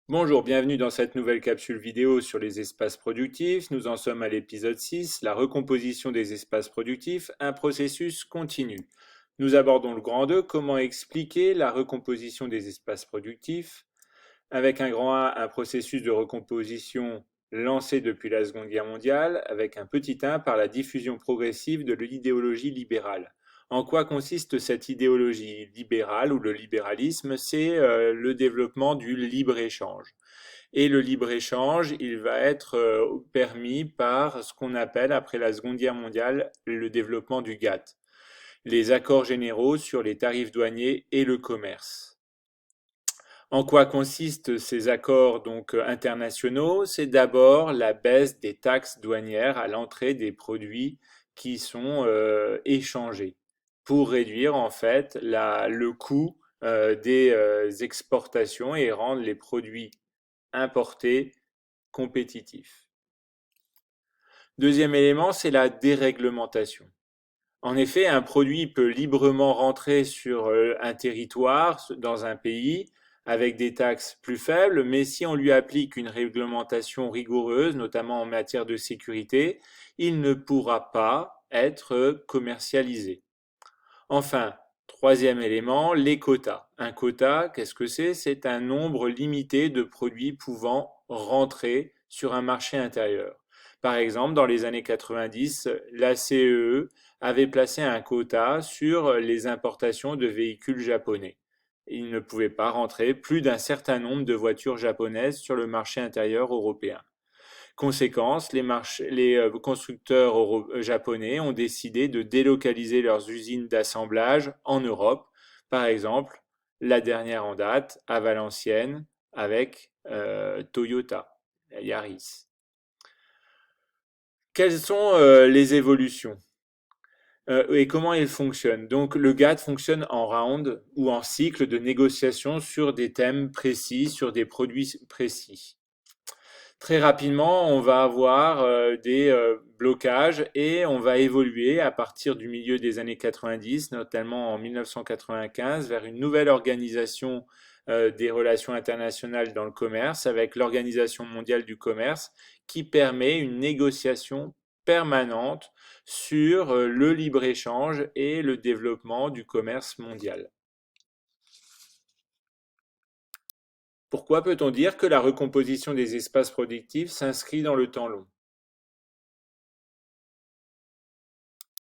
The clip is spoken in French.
Bonjour, bienvenue dans cette nouvelle capsule vidéo sur les espaces productifs. Nous en sommes à l'épisode 6, la recomposition des espaces productifs, un processus continu. Nous abordons le grand 2, comment expliquer la recomposition des espaces productifs. Avec un grand A, un processus de recomposition lancé depuis la Seconde Guerre mondiale, avec un petit 1 par la diffusion progressive de l'idéologie libérale. En quoi consiste cette idéologie libérale ou le libéralisme? C'est le développement du libre-échange. Et le libre-échange, il va être permis par ce qu'on appelle, après la Seconde Guerre mondiale, le développement du GATT, les accords généraux sur les tarifs douaniers et le commerce. En quoi consistent ces accords donc internationaux? C'est d'abord la baisse des taxes douanières à l'entrée des produits qui sont échangés pour réduire en fait le coût des exportations et rendre les produits importés compétitifs. Deuxième élément, c'est la déréglementation. En effet, un produit peut librement rentrer sur un territoire, dans un pays, avec des taxes plus faibles, mais si on lui applique une réglementation rigoureuse, notamment en matière de sécurité, il ne pourra pas être commercialisé. Enfin, troisième élément, les quotas. Un quota, qu'est-ce que c'est? C'est un nombre limité de produits pouvant rentrer sur un marché intérieur. Par exemple, dans les années 90, la CEE avait placé un quota sur les importations de véhicules japonais. Il ne pouvait pas rentrer plus d'un certain nombre de voitures japonaises sur le marché intérieur européen. Conséquence, les constructeurs japonais ont décidé de délocaliser leurs usines d'assemblage en Europe. Par exemple, la dernière en date, à Valenciennes, avec Toyota, Yaris. Quelles sont les évolutions et comment elles fonctionnent? Donc, le GATT fonctionne en round ou en cycle de négociation sur des thèmes précis, sur des produits précis. Très rapidement, on va avoir des blocages et on va évoluer à partir du milieu des années 90, notamment en 1995, vers une nouvelle organisation des relations internationales dans le commerce avec l'Organisation mondiale du commerce qui permet une négociation permanente sur le libre-échange et le développement du commerce mondial. Pourquoi peut-on dire que la recomposition des espaces productifs s'inscrit dans le temps long?